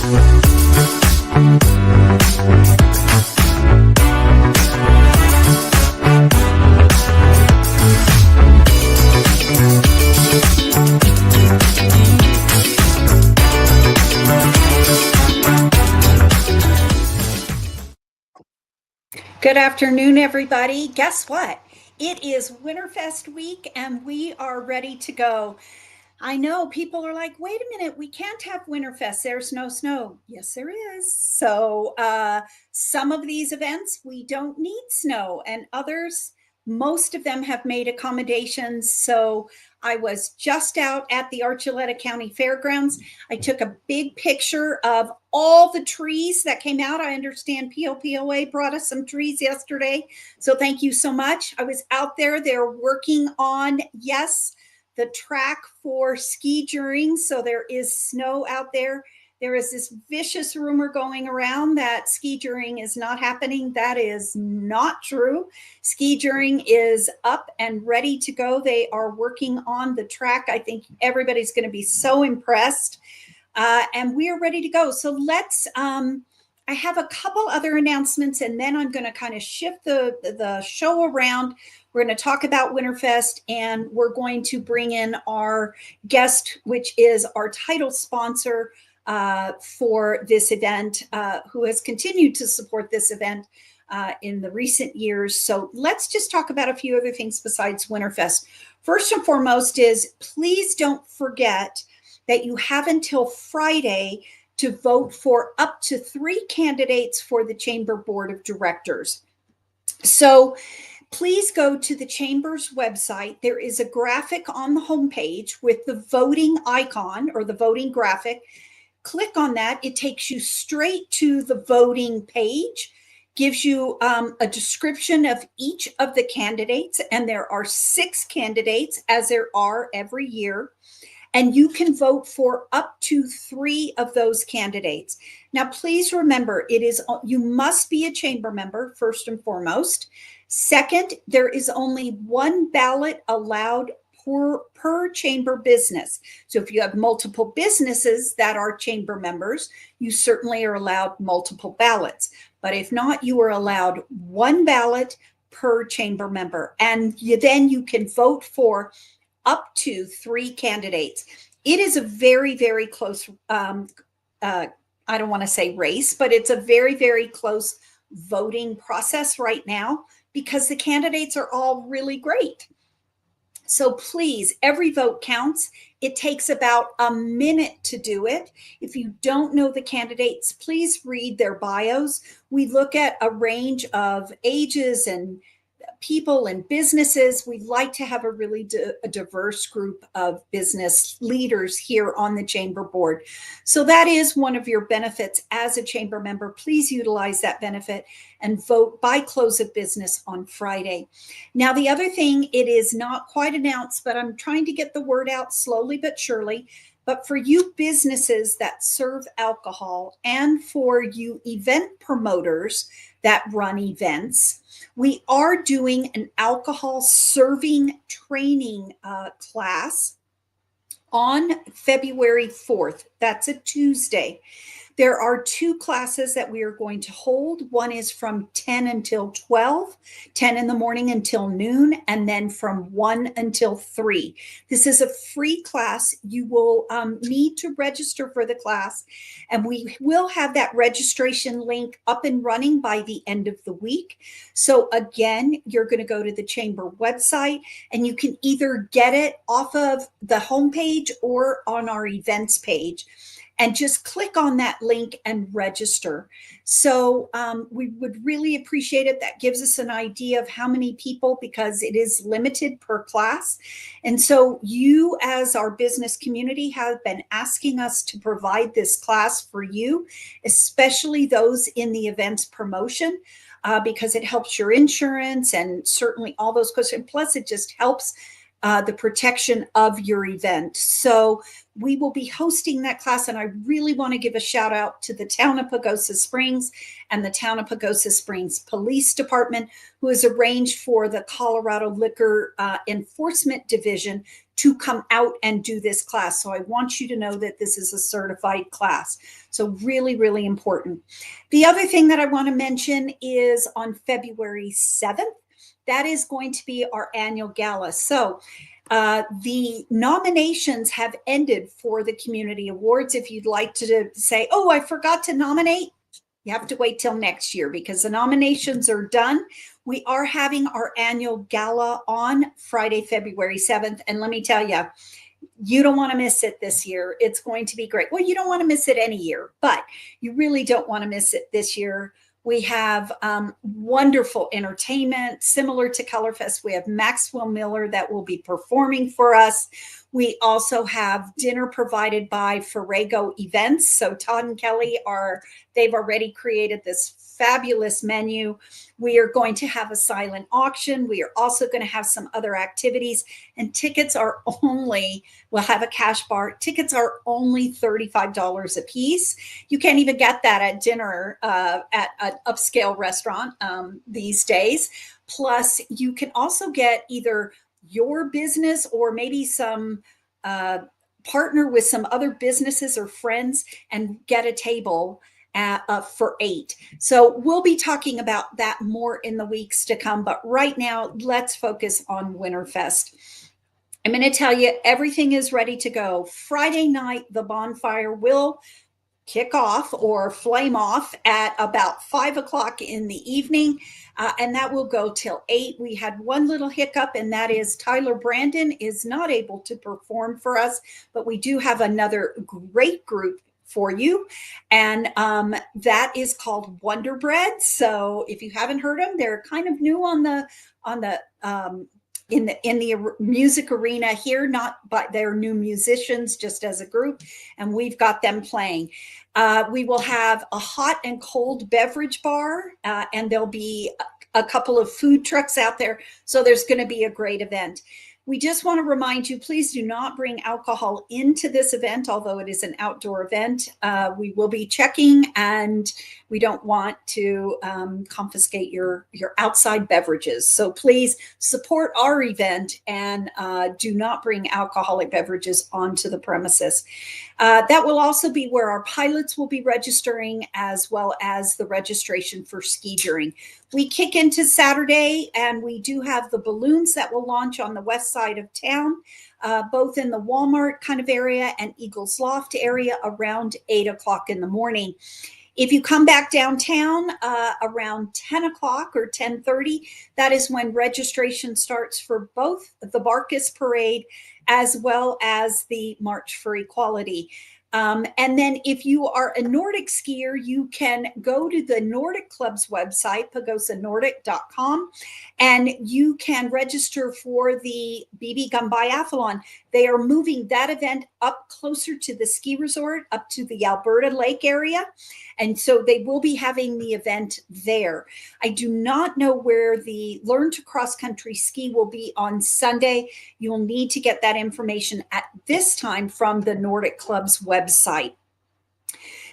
Good afternoon, everybody. Guess what? It is Winterfest week and we are ready to go. I know people are like, wait a minute, we can't have Winterfest. There's no snow. Yes, there is. So some of these events, we don't need snow, and others, most of them have made accommodations. So I was just out at the Archuleta County Fairgrounds. I took a big picture of all the trees that came out. I understand POPOA brought us some trees yesterday. So thank you so much. I was out there. They're working on, yes, the track for ski juring. So there is snow out there. There is this vicious rumor going around that ski juring is not happening. That is not true. Ski juring is up and ready to go. They are working on the track. I think everybody's going to be so impressed. And we are ready to go. So let's, I have a couple other announcements, and then I'm going to kind of shift the show around. We're going to talk about Winterfest, and we're going to bring in our guest, which is our title sponsor for this event, who has continued to support this event in the recent years. So let's just talk about a few other things besides Winterfest. First and foremost is, please don't forget that you have until Friday to vote for up to 3 candidates for the Chamber Board of Directors. So please go to the Chamber's website. There is a graphic on the homepage with the voting icon or the voting graphic. Click on that. It takes you straight to the voting page, gives you a description of each of the candidates, and there are 6 candidates, as there are every year. And you can vote for up to 3 of those candidates. Now, please remember, you must be a chamber member, first and foremost. Second, there is only 1 ballot allowed per chamber business. So if you have multiple businesses that are chamber members, you certainly are allowed multiple ballots. But if not, you are allowed 1 ballot per chamber member. And then you can vote for up to 3 candidates. It is a very, very close, I don't want to say race, but it's a very, very close voting process right now because the candidates are all really great. So please, every vote counts. It takes about a minute to do it. If you don't know the candidates, please read their bios. We look at a range of ages and people and businesses. We'd like to have a really diverse group of business leaders here on the chamber board. So that is one of your benefits as a chamber member. Please utilize that benefit and vote by close of business on Friday. Now, the other thing, it is not quite announced, but I'm trying to get the word out slowly but surely. But for you businesses that serve alcohol and for you event promoters that run events, we are doing an alcohol serving training class on February 4th. That's a Tuesday. There are 2 classes that we are going to hold. One is from 10 until 12, 10 in the morning until noon, and then from 1 until 3. This is a free class. You will need to register for the class, and we will have that registration link up and running by the end of the week. So again, you're going to go to the chamber website, and you can either get it off of the homepage or on our events page. And just click on that link and register. So we would really appreciate it. That gives us an idea of how many people, because it is limited per class. And so you, as our business community, have been asking us to provide this class for you, especially those in the events promotion, because it helps your insurance and certainly all those questions. Plus, it just helps the protection of your event. So we will be hosting that class, and I really want to give a shout out to the town of Pagosa Springs and the town of Pagosa Springs Police Department, who has arranged for the Colorado Liquor Enforcement Division to come out and do this class. So I want you to know that this is a certified class. So really, really important. The other thing that I want to mention is on February 7th, that is going to be our annual gala. So the nominations have ended for the community awards. If you'd like to say, oh, I forgot to nominate, you have to wait till next year because the nominations are done. We are having our annual gala on Friday, February 7th. And let me tell you, you don't want to miss it this year. It's going to be great. Well, you don't want to miss it any year, but you really don't want to miss it this year. We have wonderful entertainment, similar to Colorfest. We have Maxwell Miller that will be performing for us. We also have dinner provided by Ferrego Events. So Todd and Kelly they've already created this fabulous menu. We are going to have a silent auction. We are also going to have some other activities, and tickets are we'll have a cash bar. Tickets are only $35 a piece. You can't even get that at dinner at an upscale restaurant these days. Plus, you can also get either your business or maybe some partner with some other businesses or friends and get a table for 8. So we'll be talking about that more in the weeks to come. But right now, let's focus on Winterfest. I'm going to tell you, everything is ready to go. Friday night, the bonfire will kick off or flame off at about 5 o'clock in the evening. And that will go till 8. We had one little hiccup, and that is Tyler Brandon is not able to perform for us, but we do have another great group for you, and that is called Wonder Bread. So if you haven't heard them, they're kind of new in the music arena here, not but they're new musicians just as a group, and we've got them playing. We will have a hot and cold beverage bar, and there'll be a couple of food trucks out there. So there's going to be a great event. We just want to remind you, please do not bring alcohol into this event, although it is an outdoor event. We will be checking, and we don't want to confiscate your outside beverages. So please support our event and do not bring alcoholic beverages onto the premises. That will also be where our pilots will be registering, as well as the registration for ski touring. We kick into Saturday, and we do have the balloons that will launch on the west side of town, both in the Walmart kind of area and Eagles Loft area around 8 o'clock in the morning. If you come back downtown around 10 o'clock or 10:30, that is when registration starts for both the Barkus Parade as well as the March for Equality. And then if you are a Nordic skier, you can go to the Nordic Club's website, pagosanordic.com, and you can register for the BB Gun Biathlon. They are moving that event up closer to the ski resort, up to the Alberta Lake area. And so they will be having the event there. I do not know where the Learn to Cross Country Ski will be on Sunday. You will need to get that information at this time from the Nordic Club's website.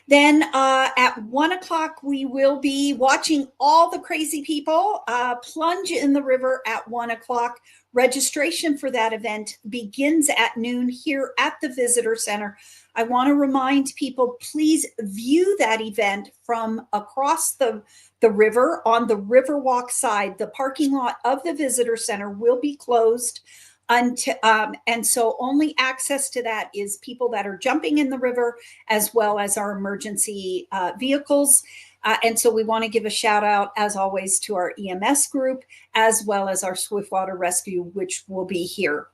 Then at 1 o'clock, we will be watching all the crazy people plunge in the river at 1 o'clock. Registration for that event begins at noon here at the Visitor Center. I want to remind people, please view that event from across the river on the Riverwalk side. The parking lot of the Visitor Center will be closed. And so only access to that is people that are jumping in the river, as well as our emergency vehicles. And so we want to give a shout out, as always, to our EMS group, as well as our Swiftwater Rescue, which will be here.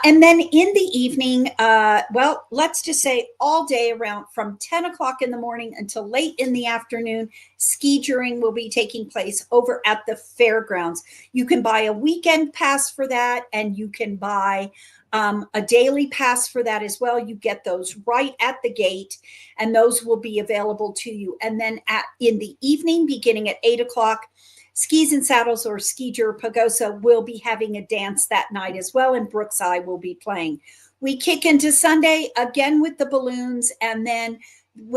And then in the evening, well, let's just say all day around from 10 o'clock in the morning until late in the afternoon, ski touring will be taking place over at the fairgrounds. You can buy a weekend pass for that, and you can buy a daily pass for that as well. You get those right at the gate, and those will be available to you. And then in the evening, beginning at 8 o'clock, Skis and Saddles or Ski Tour Pagosa will be having a dance that night as well, and Brookside will be playing. We kick into Sunday again with the balloons. And then,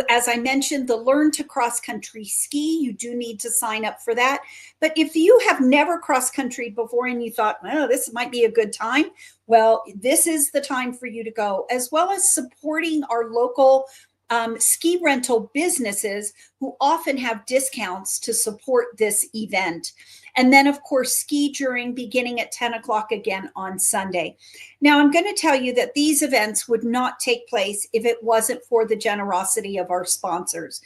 as I mentioned, the Learn to Cross Country Ski, you do need to sign up for that. But if you have never cross country before and you thought, well, this might be a good time, well, this is the time for you to go, as well as supporting our local ski rental businesses who often have discounts to support this event. And then, of course, ski touring beginning at 10 o'clock again on Sunday. Now, I'm going to tell you that these events would not take place if it wasn't for the generosity of our sponsors.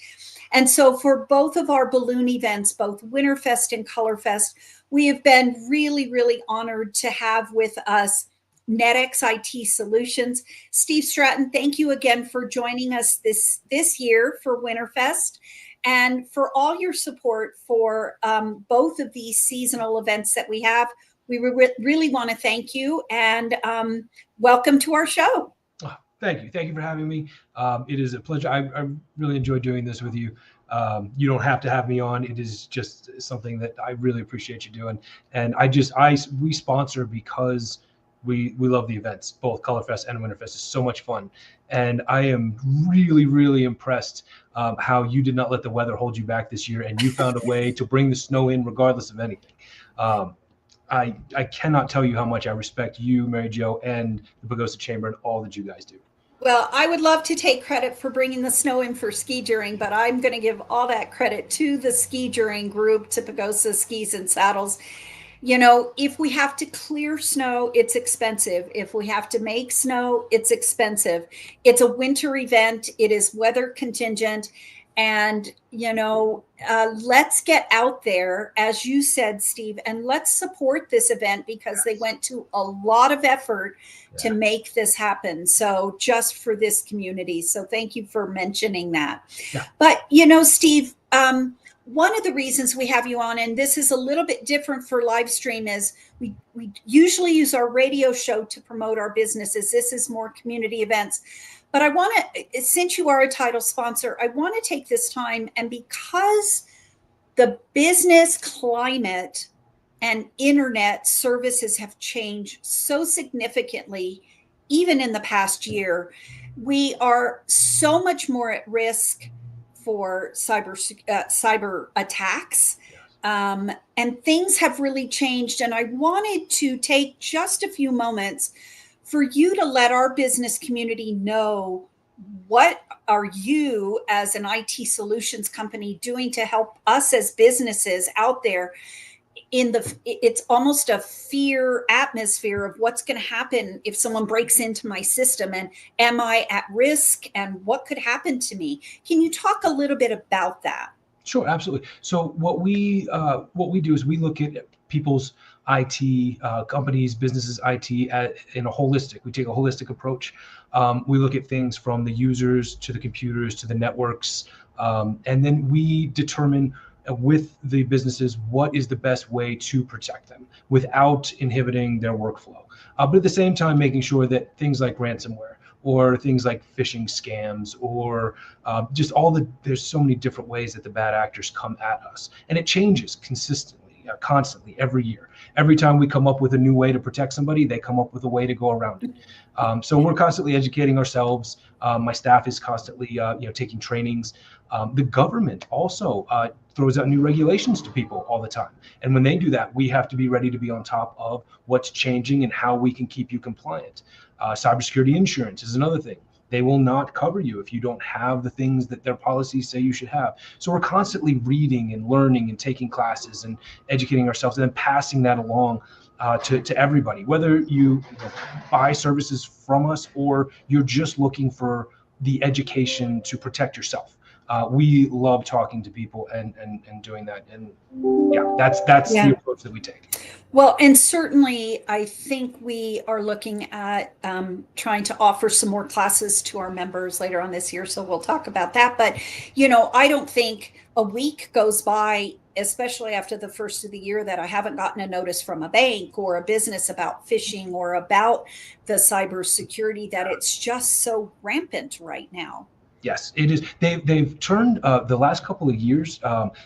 And so for both of our balloon events, both Winterfest and Colorfest, we have been really, really honored to have with us NetX IT Solutions. Steve Stratton, thank you again for joining us this year for Winterfest and for all your support for both of these seasonal events that we have. We really want to thank you and welcome to our show. Oh, thank you. Thank you for having me. It is a pleasure. I really enjoy doing this with you. You don't have to have me on. It is just something that I really appreciate you doing. And we sponsor because we love the events, both Colorfest and Winterfest. It's so much fun. And I am really, really impressed how you did not let the weather hold you back this year, and you found a way to bring the snow in regardless of anything. I cannot tell you how much I respect you, Mary Jo, and the Pagosa Chamber and all that you guys do. Well, I would love to take credit for bringing the snow in for ski touring, but I'm going to give all that credit to the ski touring group, to Pagosa Skis and Saddles. You know, if we have to clear snow, it's expensive. If we have to make snow, it's expensive. It's a winter event. It is weather contingent. And, you know, let's get out there, as you said, Steve, and let's support this event because they went to a lot of effort to make this happen. So just for this community. So thank you for mentioning that. Yeah. But, you know, Steve, one of the reasons we have you on, and this is a little bit different for live stream, is we usually use our radio show to promote our businesses. This is more community events. But I want to, since you are a title sponsor, I want to take this time, and because the business climate and internet services have changed so significantly, even in the past year, we are so much more at risk for cyber attacks, and things have really changed. And I wanted to take just a few moments for you to let our business community know, what are you as an IT solutions company doing to help us as businesses out there it's almost a fear atmosphere of what's going to happen if someone breaks into my system, and am I at risk, and what could happen to me? Can you talk a little bit about that? Sure, absolutely. So what we do is we look at people's IT, companies, businesses, IT in a holistic. We take a holistic approach. We look at things from the users to the computers to the networks, and then we determine with the businesses what is the best way to protect them without inhibiting their workflow, but at the same time making sure that things like ransomware or things like phishing scams or just there's so many different ways that the bad actors come at us, and it changes consistently, constantly, every year. Every time we come up with a new way to protect somebody, they come up with a way to go around it. So we're constantly educating ourselves. My staff is constantly taking trainings. The government also throws out new regulations to people all the time. And when they do that, we have to be ready to be on top of what's changing and how we can keep you compliant. Cybersecurity insurance is another thing. They will not cover you if you don't have the things that their policies say you should have. So we're constantly reading and learning and taking classes and educating ourselves and then passing that along to everybody, whether you buy services from us or you're just looking for the education to protect yourself. We love talking to people and doing that. And yeah, that's the approach that we take. Well, and certainly I think we are looking at trying to offer some more classes to our members later on this year. So we'll talk about that. But, I don't think a week goes by, especially after the first of the year, that I haven't gotten a notice from a bank or a business about phishing or about the cybersecurity, that it's just so rampant right now. Yes, it is. They've turned the last couple of years.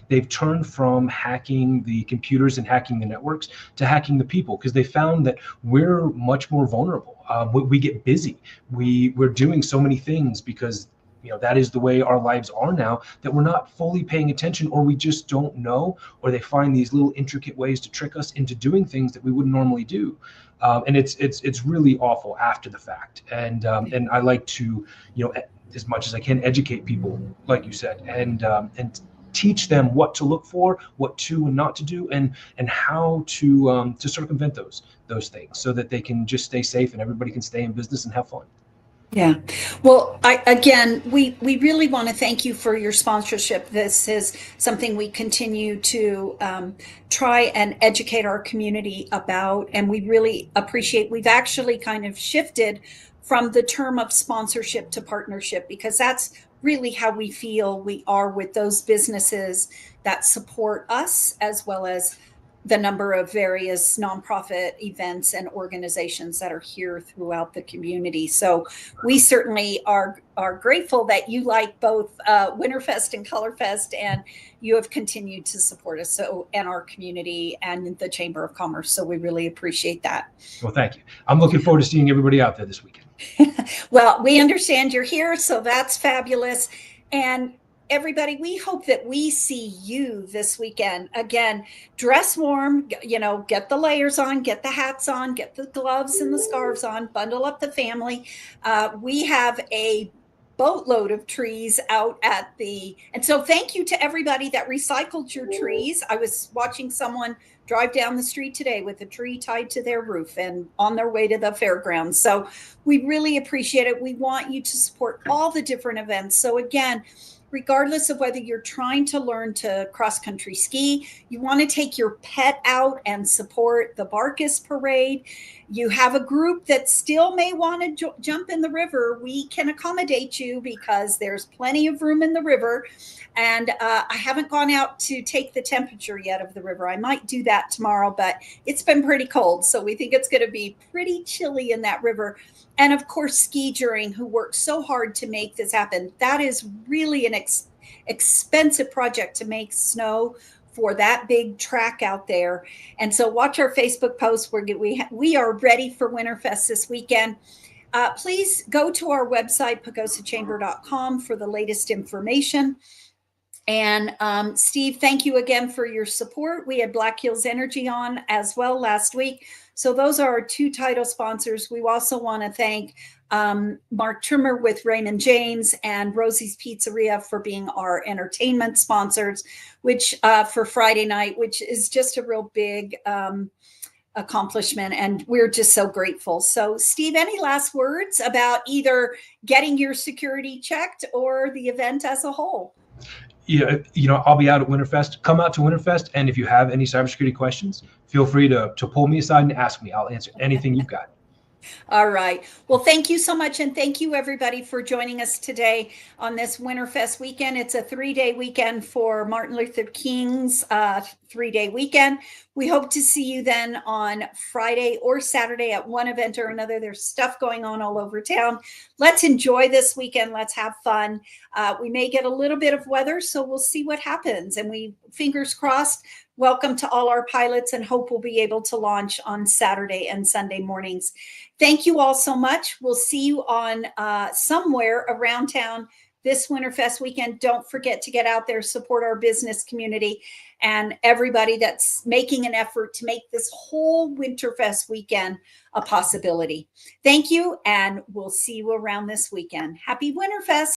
They've turned from hacking the computers and hacking the networks to hacking the people, because they found that we're much more vulnerable. We get busy. We're doing so many things because that is the way our lives are now, that we're not fully paying attention, or we just don't know, or they find these little intricate ways to trick us into doing things that we wouldn't normally do. And it's really awful after the fact. And I like to, as much as I can, educate people, like you said, and teach them what to look for, what to and not to do, and how to circumvent those things, so that they can just stay safe and everybody can stay in business and have fun. Yeah. Well, we really want to thank you for your sponsorship. This is something we continue to try and educate our community about, and we really appreciate. We've actually kind of shifted from the term of sponsorship to partnership, because that's really how we feel we are with those businesses that support us, as well as the number of various nonprofit events and organizations that are here throughout the community. So we certainly are grateful that you like both Winterfest and Colorfest, and you have continued to support us, and our community and the Chamber of Commerce. So we really appreciate that. Well, thank you. I'm looking forward to seeing everybody out there this weekend. Well, we understand you're here, so that's fabulous. And everybody, we hope that we see you this weekend. Again, dress warm, get the layers on, get the hats on, get the gloves and the scarves on, bundle up the family. We have a boatload of trees out and so thank you to everybody that recycled your trees. I was watching someone drive down the street today with a tree tied to their roof and on their way to the fairgrounds. So we really appreciate it. We want you to support all the different events. So again, regardless of whether you're trying to learn to cross-country ski, you want to take your pet out and support the Barkus Parade, you have a group that still may want to jump in the river, we can accommodate you, because there's plenty of room in the river. And I haven't gone out to take the temperature yet of the river. I might do that tomorrow, but it's been pretty cold. So we think it's going to be pretty chilly in that river. And of course, Ski Juring, who worked so hard to make this happen. That is really an expensive project to make snow for that big track out there. And so watch our Facebook posts. We are ready for Winterfest this weekend. Please go to our website, pagosachamber.com, for the latest information. And Steve, thank you again for your support. We had Black Hills Energy on as well last week. So those are our two title sponsors. We also want to thank Mark Trimmer with Raymond James and Rosie's Pizzeria for being our entertainment sponsors, which for Friday night, which is just a real big accomplishment. And we're just so grateful. So Steve, any last words about either getting your security checked or the event as a whole? Yeah, I'll be out at Winterfest. Come out to Winterfest, and if you have any cybersecurity questions, feel free to pull me aside and ask me. I'll answer anything you've got. All right. Well, thank you so much. And thank you, everybody, for joining us today on this Winterfest weekend. It's a 3-day weekend for Martin Luther King's 3-day weekend. We hope to see you then on Friday or Saturday at one event or another. There's stuff going on all over town. Let's enjoy this weekend. Let's have fun. We may get a little bit of weather, so we'll see what happens. And fingers crossed, welcome to all our pilots, and hope we'll be able to launch on Saturday and Sunday mornings. Thank you all so much. We'll see you on somewhere around town this Winterfest weekend. Don't forget to get out there, support our business community and everybody that's making an effort to make this whole Winterfest weekend a possibility. Thank you, and we'll see you around this weekend. Happy Winterfest.